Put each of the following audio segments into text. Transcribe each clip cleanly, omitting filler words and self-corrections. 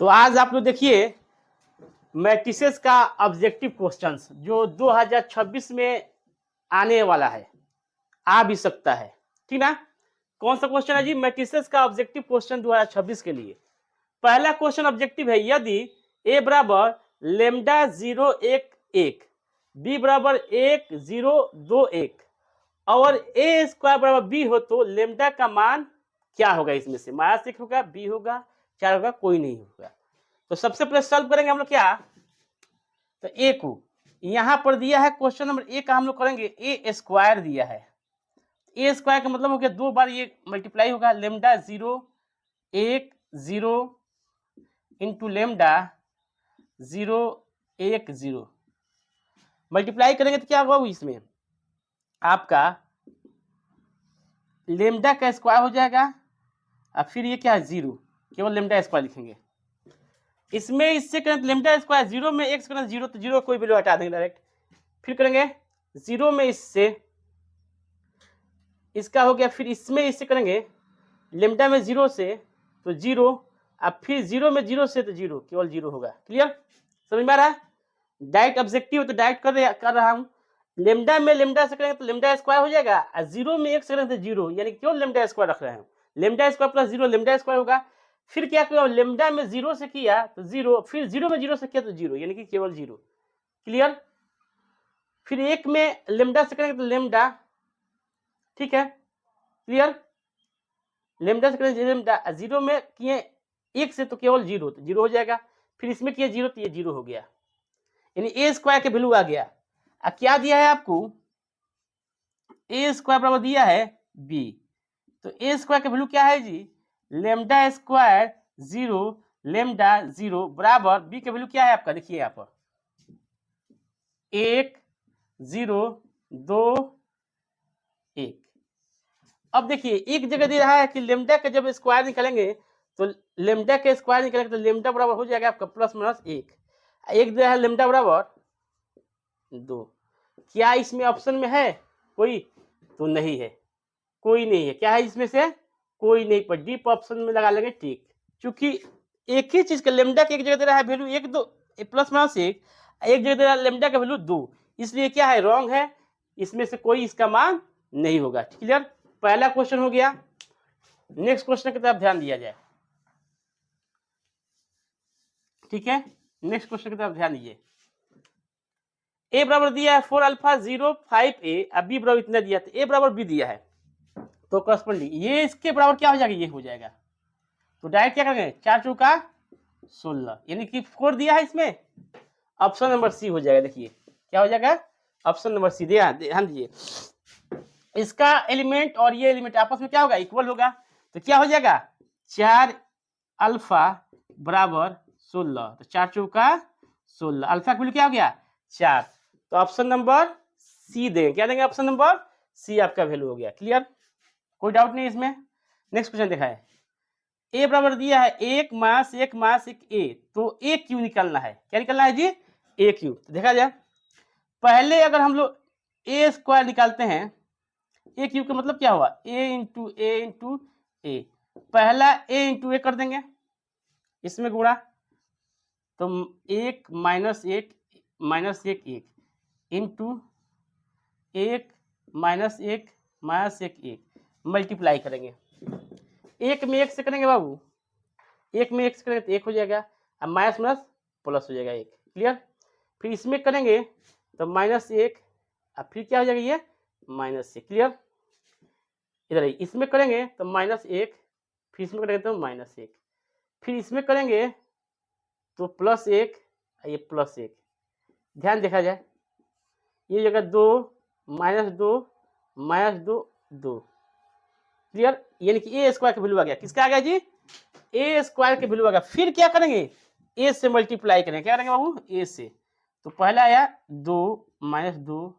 तो आज आप लोग देखिए मैट्रिसेस का ऑब्जेक्टिव क्वेश्चंस जो 2026 में आने वाला है, आ भी सकता है, ठीक ना। कौन सा क्वेश्चन है जी? मैट्रिसेस का ऑब्जेक्टिव क्वेश्चन 2026 के लिए। पहला क्वेश्चन ऑब्जेक्टिव है, यदि ए बराबर लेमडा 0 1 1, बी बराबर 1 0 2 1 और ए स्क्वायर बराबर बी हो तो लेमडा का मान क्या होगा? इसमें से -1 होगा, बी होगा, 4 होगा, कोई नहीं होगा। तो सबसे पहले सॉल्व करेंगे हम लोग क्या, तो ए को यहां पर दिया है क्वेश्चन नंबर ए का हम लोग करेंगे ए स्क्वायर दिया है। ए स्क्वायर का मतलब हो गया 2 बार ये मल्टीप्लाई होगा, लेमडा 0 1 0 इंटू लेमडा 0 1 0 मल्टीप्लाई करेंगे तो क्या होगा इसमें आपका लेमडा का स्क्वायर हो जाएगा और फिर ये क्या है 0, केवल लेमडा स्क्वायर लिखेंगे। इसमें इससे करें लेमडा स्क्वायर 0 में x करें 0 तो 0 कोई वैल्यू हटा देंगे डायरेक्ट। फिर करेंगे 0 में इससे इसका हो गया, फिर इसमें इससे करेंगे लेमडा में 0 से तो 0, अब फिर 0 में 0 से तो 0, केवल 0 होगा। क्लियर, समझ में आ रहा है? डायरेक्ट ऑब्जेक्टिव तो डायरेक्ट कर रहा हूँ। लेमडा में लेमडा से करेंगे तो लेमडा स्क्वायर हो जाएगा और 0 में 1 से करेंगे तो 0, यानी केवल लेमडा स्क्वायर रख रहे हैं। Lambda square plus 0 lambda square होगा। फिर क्या किया, लेमडा में 0 से किया तो 0, फिर 0 में 0 से किया तो 0, यानी कि केवल 0। क्लियर, फिर 1 में लेमडा से करेंगे तो लेमडा, ठीक है। क्लियर, लेमडा से करेंगे लेमडा, 0 में किए 1 से तो केवल 0, तो 0 हो जाएगा। फिर इसमें किए 0 तो ये 0 हो गया, यानी ए स्क्वायर के वैल्यू आ गया। क्या दिया है आपको, ए स्क्वायर बराबर दिया है बी, तो ए स्क्वायर का वैल्यू क्या है जी, लेमडा स्क्वायर 0 लेमडा 0 बराबर बी का वैल्यू क्या है आपका, देखिए यहाँ पर 1 0 2 1। अब देखिए एक जगह दे रहा है कि लेमडा का जब स्क्वायर निकालेंगे तो लेमडा का स्क्वायर निकालेंगे तो लेमडा बराबर हो जाएगा आपका प्लस माइनस 1। एक दे रहा है लेमडा बराबर 2। क्या इसमें ऑप्शन में है कोई? तो नहीं है, कोई नहीं है। क्या है इसमें से? कोई नहीं, पर डीप ऑप्शन में लगा लेंगे टिक। क्योंकि एक ही चीज का लेमडा के एक जगह दे रहा है वैल्यू 1 2 प्लस माइनस 1, एक जगह दे रहा है लेमडा का वैल्यू 2, इसलिए क्या है, रॉन्ग है। इसमें से कोई इसका मान नहीं होगा। क्लियर, पहला क्वेश्चन हो गया। नेक्स्ट क्वेश्चन की तरफ ध्यान दिया जाए, ठीक है। नेक्स्ट क्वेश्चन की तरफ ध्यान दीजिए। ए बराबर दिया है 4 अल्फा 0 5 ए, अब बी बराबर इतना दिया, तो ए बराबर बी दिया है तो करस्पॉन्डिंग ये इसके बराबर क्या हो जाएगा, ये हो जाएगा। तो डायरेक्ट क्या करेंगे, 4 चौका 16, यानी कि 4 दिया है इसमें, ऑप्शन नंबर सी हो जाएगा। देखिए क्या हो जाएगा, ऑप्शन नंबर सी। ध्यान दीजिए, इसका एलिमेंट और ये एलिमेंट आपस में क्या होगा, इक्वल होगा। तो क्या हो जाएगा, 4 अल्फा बराबर 16, तो 4 चौका 16, अल्फा का वैल्यू क्या हो गया 4, तो ऑप्शन नंबर सी देंगे। क्या देंगे, ऑप्शन नंबर सी आपका वैल्यू हो गया। क्लियर, कोई डाउट नहीं इसमें। नेक्स्ट क्वेश्चन देखा है, ए बराबर दिया है 1 मास 1 मास 1 ए, तो ए क्यू निकालना है। क्या निकालना है जी, ए क्यू। तो देखा जाए, पहले अगर हम लोग ए स्क्वायर निकालते हैं, ए क्यू का मतलब क्या हुआ, ए इंटू ए, पहला ए इंटू ए कर देंगे, इसमें गुणा, तो 1 minus 1 minus 1 1 into 1 minus 1 minus 1 1 multiply करेंगे। 1 में 1 से करेंगे बाबू, 1 में 1 से करेंगे तो 1 हो जाएगा, अब माइनस माइनस प्लस हो जाएगा 1। क्लियर, फिर इसमें करेंगे तो माइनस 1, अब फिर क्या हो जाएगा, ये माइनस 1। क्लियर, इधर इसमें करेंगे तो माइनस 1, फिर इसमें करेंगे तो माइनस 1, फिर इसमें करेंगे तो प्लस 1, ये प्लस 1। ध्यान देखा जाए, ये जगह 2 माइनस 2 माइनस 2 2। क्लियर, यानी कि ए स्क्वायर का वैल्यू आ गया, किसका आ गया जी, ए स्क्वायर के वैल्यू आ गया। फिर क्या करेंगे, ए से मल्टीप्लाई करेंगे। क्या करेंगे बाबू, ए से, तो पहला आया 2 माइनस 2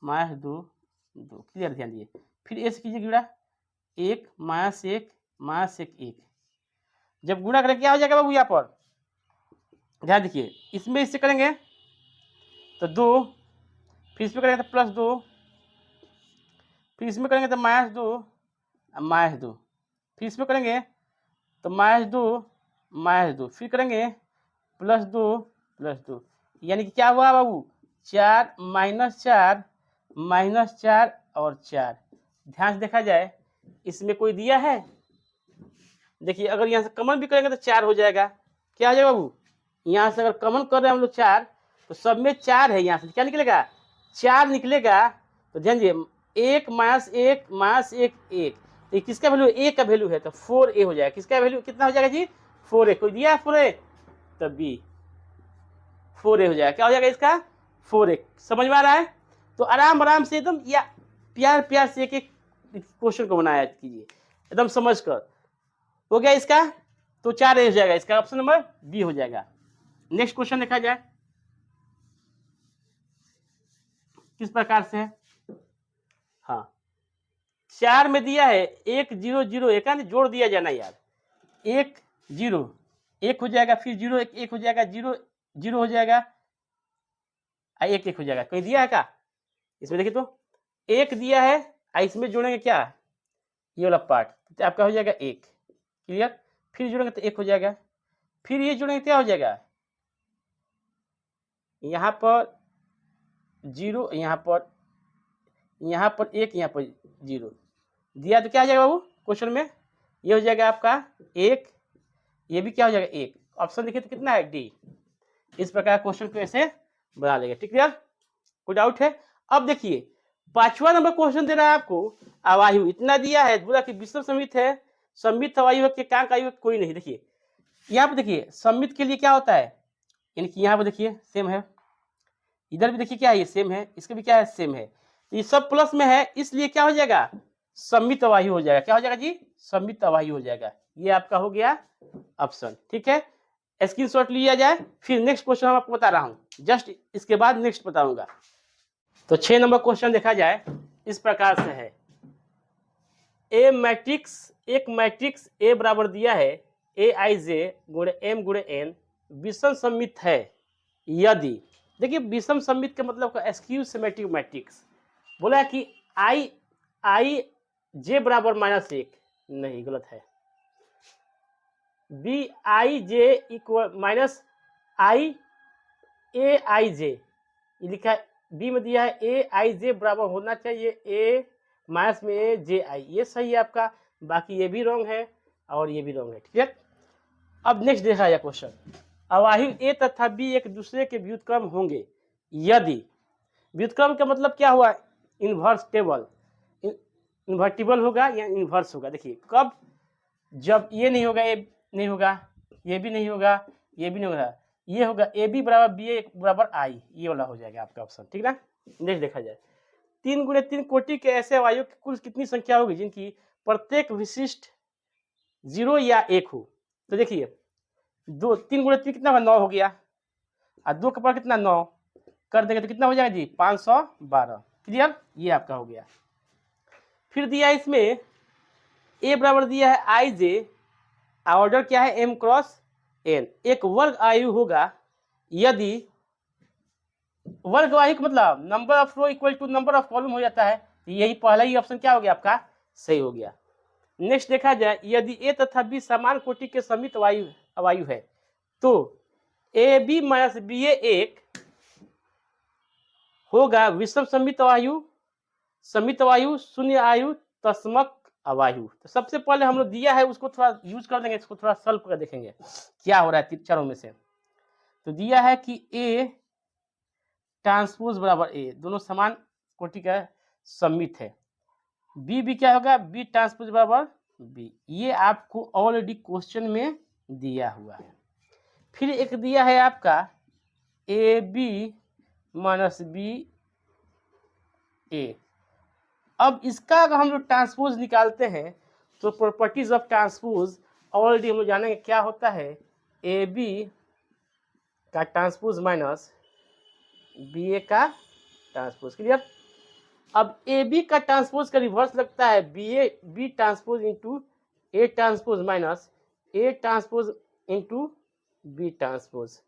माइनस 2 2। क्लियर, ध्यान दिए, फिर ए से कीजिए गुणा, 1 माइनस 1 माइनस 1 1, जब गुणा करें क्या हो जाएगा बाबू, यहाँ पर ध्यान देखिए, इसमें इससे करेंगे तो 2, फिर इसमें करेंगे तो प्लस 2, फिर इसमें करेंगे तो माइनस 2 माइनस 2, फिर इसमें करेंगे तो माइनस 2 -2, फिर करेंगे +2 यानी कि क्या हुआ बाबू 4 -4 और 4। ध्यान से देखा जाए इसमें कोई दिया है, देखिए अगर यहाँ से कॉमन भी करेंगे तो 4 हो जाएगा। क्या हो जाएगा बाबू, यहाँ से अगर कॉमन कर रहे हैं हम लोग 4 तो सब में 4 है, यहाँ से क्या निकलेगा 4 निकलेगा। तो ध्यान दिए 1 -1 -1 1, तो किसका वैल्यू ए का वैल्यू है तो 4a हो जाएगा। किसका वैल्यू कितना हो जाएगा जी 4a, कोई दिया है 4a तो बी 4a हो जाएगा। क्या हो जाएगा इसका 4a, समझ में आ रहा है। तो आराम से एकदम या प्यार से एक क्वेश्चन को बनाया कीजिए एकदम समझ कर। हो गया इसका, तो 4a हो जाएगा, इसका ऑप्शन नंबर बी हो जाएगा। नेक्स्ट क्वेश्चन देखा जाए किस प्रकार से है। हाँ 4 में दिया है 1 0 0 1, जोड़ दिया जाना यार, 1 0 1 हो जाएगा, फिर 0 1 1 हो जाएगा, 0 0 हो जाएगा, 1 1 हो जाएगा। कोई दिया है क्या इसमें, देखिए तो 1 दिया है, इसमें जोड़ेंगे क्या ये वाला पार्ट तो आपका हो जाएगा 1, क्लियर। फिर जोड़ेंगे तो 1 हो जाएगा, फिर ये जोड़ेंगे क्या हो जाएगा, यहाँ पर 0 यहाँ पर 1 यहाँ पर 0 दिया तो क्या हो जाएगा बाबू क्वेश्चन में, ये हो जाएगा आपका 1, ये भी क्या हो जाएगा 1। ऑप्शन देखिए तो कितना है डी। इस प्रकार क्वेश्चन को ऐसे बना लेंगे, ठीक है। कोई डाउट है। अब देखिए 5वां नंबर क्वेश्चन दे रहा है आपको, अवायु इतना दिया है, बोला कि विषम सममित है, सममित अवायु के कांक आयु कोई नहीं। देखिए यहाँ पे देखिए सममित के लिए क्या होता है, यानी कि यहाँ पे देखिए सेम है, इधर भी देखिए क्या है ये सेम है, इसके भी क्या है सेम है, तो ये सब प्लस में है, इसलिए क्या हो जाएगा सममित अवायु हो जाएगा। क्या हो जाएगा जी सममित अवायु हो जाएगा। ये आपका हो गया ऑप्शन, ठीक है। स्क्रीनशॉट लिया जाए, फिर नेक्स्ट क्वेश्चन हम आपको बता रहा हूं, जस्ट इसके बाद नेक्स्ट बताऊंगा। तो 6 नंबर क्वेश्चन देखा जाए इस प्रकार से है, एक मैट्रिक्स ए बराबर दिया है AIJ गुणे M गुणे N विषम सममित है यदि, देखिए विषम सममित का मतलब स्क्यू सिमेट्रिक मैट्रिक्स, बोला है कि IJ बराबर -1, नहीं गलत है, BIJ इक्वल -IAIJ, ये लिखा है बी में दिया है AIJ बराबर होना चाहिए A माइनस में AJI, ये सही है आपका, बाकी ये भी रॉन्ग है और ये भी रॉन्ग है, ठीक है। अब नेक्स्ट देखा जाए क्वेश्चन, अवायु A तथा B एक दूसरे के व्युत्क्रम होंगे यदि, व्युत्क्रम का मतलब क्या हुआ इन्वर्टिबल, इन्वर्टिबल होगा या इन्वर्स होगा। देखिए कब, जब ये नहीं होगा, ये नहीं होगा, ये भी नहीं होगा, ये भी नहीं होगा, ये होगा AB बराबर BA बराबर I, ये वाला हो जाएगा आपका ऑप्शन, ठीक ना। नेक्स्ट देखा जाए 3 गुणे 3 कोटि के ऐसे अवयव की कुल कितनी संख्या होगी जिनकी प्रत्येक विशिष्ट 0 या 1 हो। तो देखिए 3 गुणे 3 कितना होगा 9 हो गया, और 2 का पावर कितना 9 कर देंगे तो कितना हो जाएगा जी 512, क्लियर, ये आपका हो गया। फिर दिया इसमें A बराबर दिया है IJ, ऑर्डर क्या है M क्रॉस N, एक वर्ग आयु होगा यदि, वर्ग आयु का मतलब number of row equal to number of column हो जाता है, यही पहला ही ऑप्शन क्या हो गया आपका सही हो गया। नेक्स्ट देखा जाए यदि A तथा B समान कोटि के सममित अवायु है तो AB माइनस BA एक होगा विषम सममित अवायु शून्य आयु तस्मक अवायु। तो सबसे पहले हम लोग दिया है उसको थोड़ा यूज कर देंगे, इसको थोड़ा सॉल्व कर देखेंगे क्या हो रहा है चारों में से। तो दिया है कि A ट्रांसपोज बराबर A, दोनों समान कोटि का सममित है, B भी क्या होगा B ट्रांसपोज बराबर B, ये आपको ऑलरेडी क्वेश्चन में दिया हुआ है। फिर एक दिया है आपका AB माइनस BA, अब इसका अगर हम लोग ट्रांसपोज निकालते हैं तो प्रॉपर्टीज ऑफ ट्रांसपोज ऑलरेडी हम लोग जानेंगे क्या होता है, AB का ट्रांसपोज माइनस BA का ट्रांसपोज, क्लियर। अब AB का ट्रांसपोज का रिवर्स लगता है B transpose into A transpose minus A transpose into B transpose.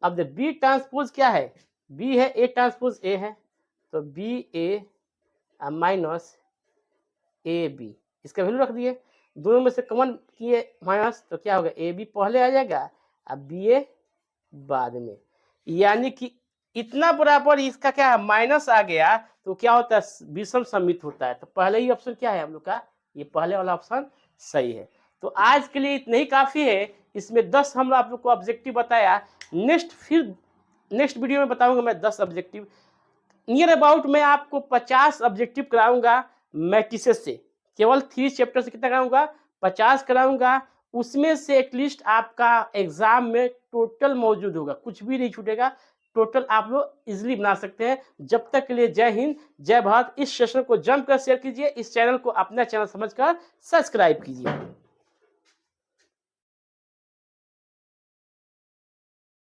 अब B ट्रांसपोज क्या है, B है A ट्रांसपोज A है, तो BA माइनस AB, इसका वैल्यू रख दिए। दोनों में से कॉमन किए माइनस, तो क्या होगा, ए बी पहले आ जाएगा अब बी ए बाद में, यानी कि इतना बराबर इसका क्या है माइनस आ गया, तो क्या होता है विषम सम्मित होता है। तो पहले ही ऑप्शन क्या है हम लोग का, ये पहले वाला ऑप्शन सही है। तो आज के लिए इतना ही काफी है, इसमें 10 हम आप लोग को ऑब्जेक्टिव बताया। नेक्स्ट वीडियो में बताऊंगा मैं 10 ऑब्जेक्टिव। नियर अबाउट मैं आपको 50 ऑब्जेक्टिव कराऊंगा मैट्रिसेस से, केवल 3 चैप्टर से कितना कराऊंगा, 50 कराऊंगा। उसमें से एटलीस्ट आपका एग्जाम में टोटल मौजूद होगा, कुछ भी नहीं छूटेगा, टोटल आप लोग इजिली बना सकते हैं। जब तक के लिए जय हिंद जय भारत। इस सेशन को जम कर शेयर कीजिए, इस चैनल को अपना चैनल समझकर सब्सक्राइब कीजिए।